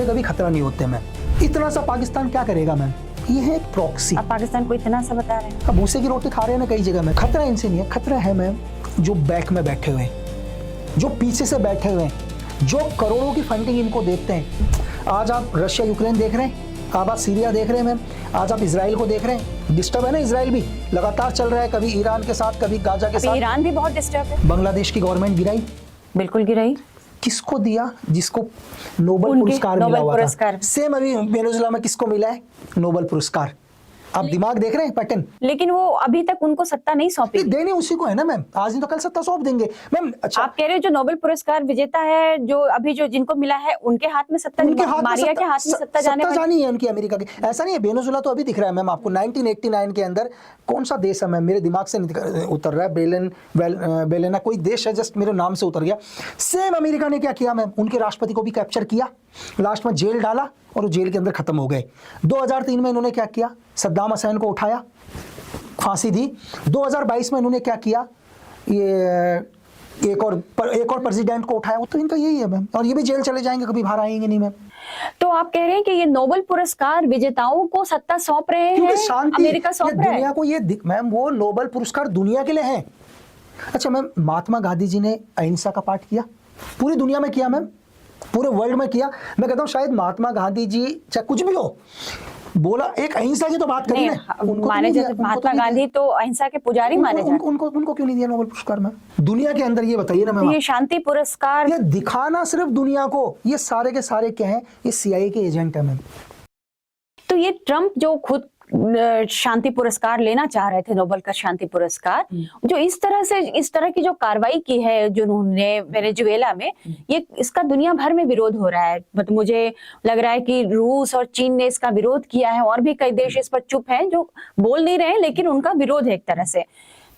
मोहरे कभी खतरा नहीं होते मैम। इतना सा पाकिस्तान क्या करेगा मैम? ये है एक प्रॉक्सी। आप पाकिस्तान को इतना सा बता रहे हैं। अब भूसे की रोटी खा रहे हैं ना कई जगह में। खतरा इनसे नहीं है, खतरा है मैम जो बैक में बैठे हुए हैं, जो पीछे से बैठे हुए हैं, जो करोड़ों की फंडिंग इनको देते हैं। आज आप रशिया यूक्रेन देख रहे हैं, अब आप सीरिया देख रहे हैं मैम, आज आप इजराइल को देख रहे हैं। डिस्टर्ब है ना इजराइल भी, लगातार चल रहा है, कभी ईरान के साथ, कभी गाजा के साथ। ईरान भी बहुत डिस्टर्ब है। बांग्लादेश की गवर्नमेंट गिराई, बिल्कुल गिराई। किसको दिया? जिसको नोबेल पुरस्कार मिला हुआ था। सेम अभी वेनेजुएला में किसको मिला है नोबेल पुरस्कार? आप दिमाग देख रहे हैं पैटर्न। लेकिन वो अभी तक उनको सत्ता नहीं सौंपी। देने उसी को है ना मैम, आज नहीं तो कल सत्ता सौंप देंगे मैम। अच्छा, आप कह रहे हैं जो नोबेल पुरस्कार विजेता है, जो अभी जो जिनको मिला है, उनके हाथ में सत्ता, उनके हाथ मारिया के हाथ में सत्ता जानी है उनकी, अमेरिका की। ऐसा नहीं है, वेनेजुएला तो अभी दिख रहा है मैम आपको। 1989 के अंदर कौन सा देश है मैम, मेरे दिमाग से नहीं उतर रहा है, बेलेना कोई देश है, जस्ट मेरे नाम से उतर गया। सेम अमेरिका ने क्या किया मैम, उनके राष्ट्रपति को भी कैप्चर किया, लास्ट में जेल डाला और वो जेल के अंदर खत्म हो गए। 2003 में इन्होंने क्या किया, सद्दाम हुसैन को उठाया, फांसी दी। 2022 में इन्होंने क्या किया, ये एक और प्रेसिडेंट को उठाया। तो इनका यही है मैम, और ये भी जेल चले जाएंगे, कभी बाहर आएंगे नहीं मैम। तो आप कह रहे हैं कि ये नोबेल पुरस्कार विजेताओं को सत्ता सौंप रहे हैं, अमेरिका सौंप रहा है दुनिया को। ये मैम वो नोबेल पुरस्कार दुनिया के लिए है। अच्छा मैम, महात्मा गांधी जी ने अहिंसा का पाठ किया, पूरी दुनिया में किया मैम, पूरे वर्ल्ड में किया। मैं कहता हूँ शायद महात्मा गांधी जी चाहे कुछ भी हो, बोला एक अहिंसा की तो बात करी ना, उनको माने जाते महात्मा गांधी तो अहिंसा के पुजारी माने जाते। उनको क्यों नहीं दिया नोबेल पुरस्कार मैम दुनिया के अंदर? ये बताइए ना मैम। ये शांति पुरस्कार, ये दिखाना सिर्फ दुनिया को, ये सारे के सारे क्या हैं, ये CIA के एजेंट है मैम। तो ये ट्रम्प जो खुद शांति पुरस्कार लेना चाह रहे थे, नोबेल का शांति पुरस्कार, जो इस तरह की जो कार्रवाई की है जो उन्होंने वेनेजुएला में, ये इसका दुनिया भर में विरोध हो रहा है। मतलब मुझे लग रहा है कि रूस और चीन ने इसका विरोध किया है, और भी कई देश इस पर चुप हैं, जो बोल नहीं रहे लेकिन उनका विरोध है एक तरह से।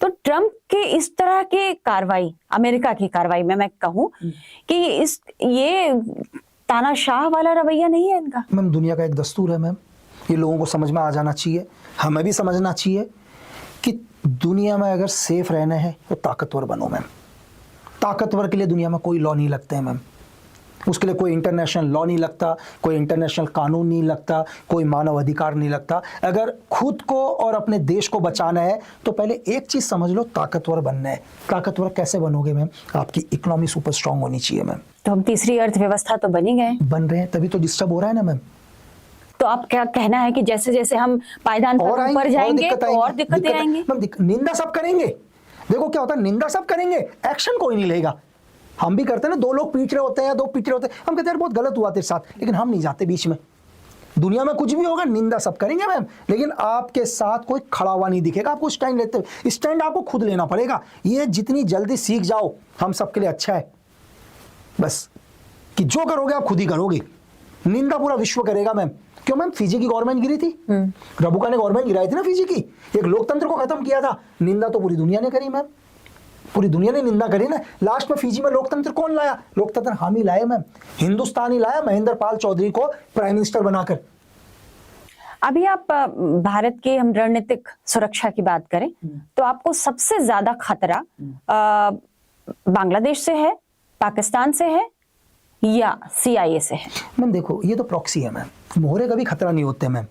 तो ट्रम्प के इस तरह के कार्रवाई, अमेरिका की कार्रवाई में मैं कहूँ कि ये तानाशाह वाला रवैया नहीं है इनका मैम। दुनिया का एक दस्तूर है मैम, ये लोगों को समझ में आ जाना चाहिए, हमें भी समझना चाहिए कि दुनिया में अगर सेफ रहना है तो ताकतवर बनो मैम। ताकतवर के लिए दुनिया में कोई लॉ नहीं लगते हैं मैम, उसके लिए कोई इंटरनेशनल लॉ नहीं लगता, कोई इंटरनेशनल कानून नहीं लगता, कोई मानव अधिकार नहीं लगता। अगर खुद को और अपने देश को बचाना है तो पहले एक चीज़ समझ लो, ताकतवर बनना है। ताकतवर कैसे बनोगे मैम? आपकी इकोनॉमी सुपर स्ट्रांग होनी चाहिए मैम। तो हम तीसरी अर्थव्यवस्था तो बन ही गए, बन रहे हैं, तभी तो डिस्टर्ब हो रहा है ना मैम। तो आप क्या कहना है कि जैसे जैसे हम पायदान पर ऊपर जाएंगे तो और दिक्कतें आएंगी? निंदा सब करेंगे, देखो क्या होता है, निंदा सब करेंगे, एक्शन कोई नहीं लेगा। हम भी करते हैं ना, दो लोग पीट रहे होते हैं, दो पीट रहे होते हैं, हम कहते हैं बहुत गलत हुआ तेरे साथ, लेकिन हम नहीं जाते बीच में। दुनिया में कुछ भी होगा निंदा सब करेंगे मैम, लेकिन आपके साथ कोई खड़ा हुआ नहीं दिखेगा। आपको स्टैंड लेते हुए, स्टैंड आपको खुद लेना पड़ेगा। ये जितनी जल्दी सीख जाओ हम सबके लिए अच्छा है, बस कि जो करोगे आप खुद ही करोगे। निंदा पूरा विश्व करेगा मैम। क्यों मैम? फिजी की गवर्नमेंट गिरी थी, रबुका ने गवर्नमेंट गिराई थी ना फिजी की, एक लोकतंत्र को खत्म किया था। निंदा तो पूरी दुनिया ने करी मैम, पूरी दुनिया ने निंदा करी ना। लास्ट में फिजी में लोकतंत्र कौन लाया? लोकतंत्र हम ही लाए मैम, हिंदुस्तान ही लाया, महेंद्र पाल चौधरी को प्राइम मिनिस्टर बनाकर। अभी आप भारत की हम रणनीतिक सुरक्षा की बात करें तो आपको सबसे ज्यादा खतरा बांग्लादेश से है, पाकिस्तान से है, या CIA से है? मैम देखो, ये तो प्रॉक्सी है मैम, मोहरे कभी खतरा नहीं होते मैम।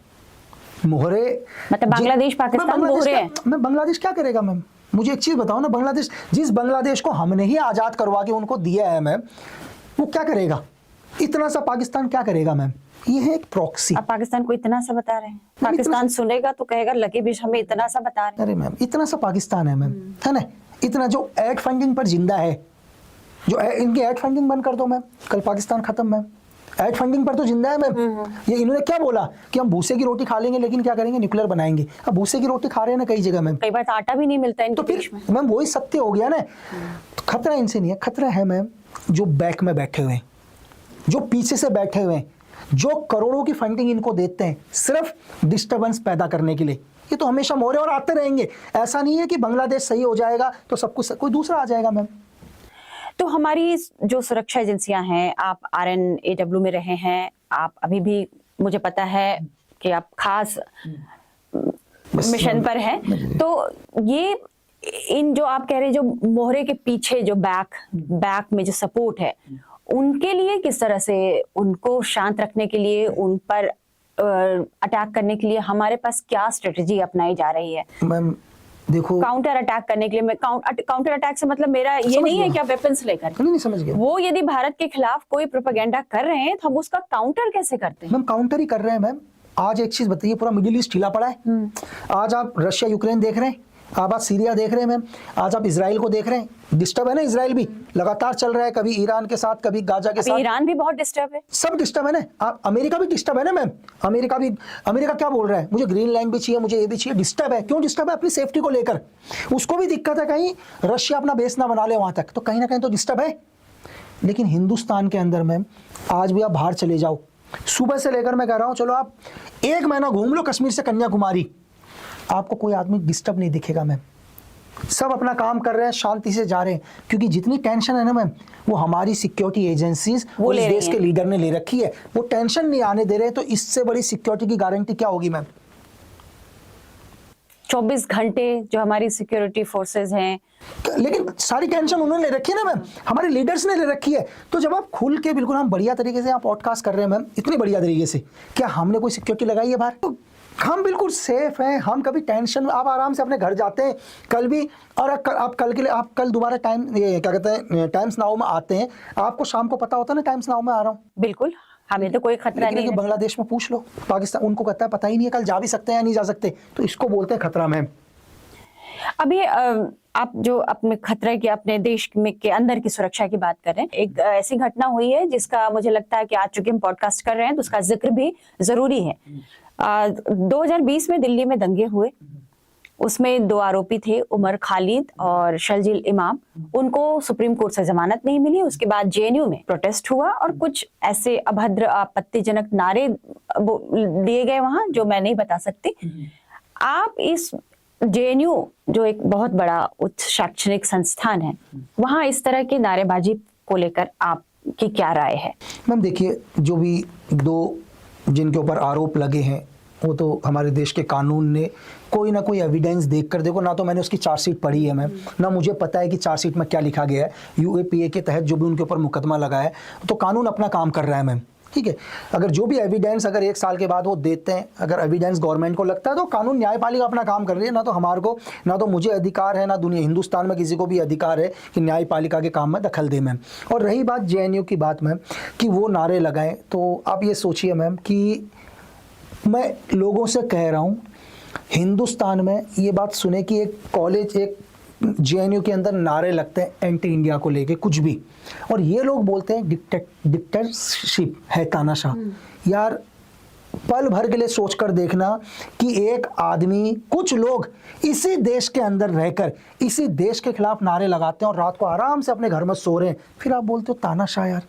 मोहरे मतलब बांग्लादेश पाकिस्तान मोहरे हैं। मैं बांग्लादेश क्या करेगा मैम? मुझे एक चीज बताओ ना, बांग्लादेश, जिस बांग्लादेश को हमने ही आजाद करवा के उनको दिया है मैम, वो क्या करेगा? इतना सा पाकिस्तान क्या करेगा मैम? ये है एक प्रॉक्सी। आप पाकिस्तान को इतना सा बता रहे हैं, पाकिस्तान सुनेगा तो कहेगा लकी बीच हमें इतना सा बता रहे हैं। अरे मैम, इतना सा पाकिस्तान है मैम, है ना? इतना जो एड फंडिंग पर जिंदा है, जो इनकी एड फंडिंग बंद कर दो मैम, कल पाकिस्तान खत्म मैम। एड फंडिंग पर तो जिंदा है मैम। ये इन्होंने क्या बोला कि हम भूसे की रोटी खा लेंगे लेकिन क्या करेंगे, न्यूक्लियर बनाएंगे। अब भूसे की रोटी खा रहे हैं ना कई जगह मैम, कई बार आटा भी नहीं मिलता है तो फिर मैम वही सत्य हो गया ना। तो खतरा इनसे नहीं है, खतरा है मैम जो बैक में बैठे हुए हैं, जो पीछे से बैठे हुए हैं, जो करोड़ों की फंडिंग इनको देते हैं सिर्फ डिस्टर्बेंस पैदा करने के लिए। ये तो हमेशा मोहरे और आते रहेंगे। ऐसा नहीं है कि बांग्लादेश सही हो जाएगा तो सब कुछ कोई दूसरा आ जाएगा मैम। तो हमारी जो सुरक्षा एजेंसियां हैं, आप RNAW में रहे हैं, आप अभी भी मुझे पता है कि आप खास मिशन पर हैं, तो ये इन जो आप कह रहे हैं जो मोहरे के पीछे जो बैक में जो सपोर्ट है, उनके लिए किस तरह से उनको शांत रखने के लिए, उन पर अटैक करने के लिए हमारे पास क्या स्ट्रेटजी अपनाई जा रही है? मैम देखो, काउंटर अटैक करने के लिए, मैं काउंटर अटैक से मतलब मेरा ये नहीं है कि आप वेपन्स लेकर, नहीं समझ गया, वो यदि भारत के खिलाफ कोई प्रोपेगेंडा कर रहे हैं तो हम उसका काउंटर कैसे करते हैं? मैम काउंटर ही कर रहे हैं मैम। आज एक चीज बताइए, पूरा मिडिल ईस्ट हिला पड़ा है। आज आप रशिया यूक्रेन देख रहे हैं, आप सीरिया देख रहे हैं मैम, आज आप इजराइल को देख रहे हैं। डिस्टर्ब है ना, इजराइल भी लगातार चल रहा है, कभी ईरान के साथ, कभी गाजा के साथ। ईरान भी बहुत डिस्टर्ब है, सब डिस्टर्ब है ना। आप अमेरिका भी डिस्टर्ब है ना मैम। अमेरिका क्या बोल रहा है, मुझे ग्रीनलैंड भी चाहिए, मुझे ये भी चाहिए। डिस्टर्ब है, क्यों डिस्टर्ब है? अपनी सेफ्टी को लेकर। उसको भी दिक्कत है कहीं रशिया अपना बेस ना बना ले वहां तक, तो कहीं ना कहीं तो डिस्टर्ब है। लेकिन हिंदुस्तान के अंदर मैम आज भी आप बाहर चले जाओ, सुबह से लेकर मैं कह रहा हूं चलो आप 1 महीना घूम लो कश्मीर से कन्याकुमारी, आपको कोई आदमी डिस्टर्ब नहीं दिखेगा मैम। सब अपना काम कर रहे हैं, शांति से जा रहे हैं, क्योंकि जितनी टेंशन है ना मैम, वो हमारी सिक्योरिटी एजेंसीज वो इस देश के लीडर ने ले रखी है। वो टेंशन नहीं आने दे रहे, तो इससे बड़ी सिक्योरिटी की गारंटी क्या होगी मैम? 24 घंटे जो हमारी सिक्योरिटी फोर्सेस हैं, लेकिन सारी टेंशन उन्होंने ले रखी है ना मैम, हमारे लीडर्स ने ले रखी है। तो जब आप खुल के बिल्कुल हम बढ़िया तरीके से आप पॉडकास्ट कर रहे हैं मैम, इतनी बढ़िया तरीके से, क्या हमने कोई सिक्योरिटी लगाई है बाहर? तो हम बिल्कुल सेफ हैं, हम कभी टेंशन, आप आराम से अपने घर जाते हैं कल भी, और आप कल के लिए आप कल दोबारा क्या कहते हैं टाइम्स नाउ में आते हैं, आपको शाम को पता होता है ना टाइम्स नाउ में आ रहा हूँ। बिल्कुल, हमें तो कोई खतरा नहीं है। बांग्लादेश में पूछ लो, पाकिस्तान, उनको कहता है पता ही नहीं है कल जा भी सकते हैं या नहीं जा सकते, तो इसको बोलते हैं खतरा मैम। अभी आप जो अपने खतरे की, अपने देश में के अंदर की सुरक्षा की बात कर रहे हैं, एक ऐसी घटना हुई है जिसका मुझे लगता है कि आज चूंकि हम पॉडकास्ट कर रहे हैं तो उसका जिक्र भी जरूरी है। 2020 में दिल्ली में दंगे हुए, उसमें 2 आरोपी थे, उमर खालिद और शर्जील इमाम। उनको सुप्रीम कोर्ट से जमानत नहीं मिली। उसके बाद जेएनयू में प्रोटेस्ट हुआ और कुछ ऐसे अभद्र आपत्तिजनक नारे दिए गए वहां, जो मैं नहीं बता सकती। आप इस जेएनयू जो एक बहुत बड़ा उच्च शैक्षणिक संस्थान है, वहां इस तरह की नारेबाजी को लेकर आपकी क्या राय है? मैम देखिए, जो भी 2 जिनके ऊपर आरोप लगे हैं, वो तो हमारे देश के कानून ने कोई ना कोई एविडेंस देखकर, देखो ना तो मैंने उसकी चार्जशीट पढ़ी है मैम, ना मुझे पता है कि चार्जशीट में क्या लिखा गया है। यूएपीए के तहत जो भी उनके ऊपर मुकदमा लगा है, तो कानून अपना काम कर रहा है मैम, ठीक है। अगर जो भी एविडेंस अगर 1 साल के बाद वो देते हैं, अगर एविडेंस गवर्नमेंट को लगता है, तो कानून न्यायपालिका अपना काम कर रही है। ना तो हमारे को, ना तो मुझे अधिकार है, ना दुनिया हिंदुस्तान में किसी को भी अधिकार है कि न्यायपालिका के काम में दखल दे मैम। और रही बात जेएनयू की बात मैम, कि वो नारे लगाएं, तो आप ये सोचिए मैम कि मैं लोगों से कह रहा हूँ, हिंदुस्तान में ये बात सुने कि एक कॉलेज, एक जेएनयू के अंदर नारे लगते हैं एंटी इंडिया को लेके कुछ भी, और ये लोग बोलते हैं डिक्टेटरशिप है, तानाशाह। यार पल भर के लिए सोचकर देखना कि एक आदमी, कुछ लोग इसी देश के अंदर रहकर इसी देश के खिलाफ नारे लगाते हैं और रात को आराम से अपने घर में सो रहे हैं, फिर आप बोलते हो तानाशाह। यार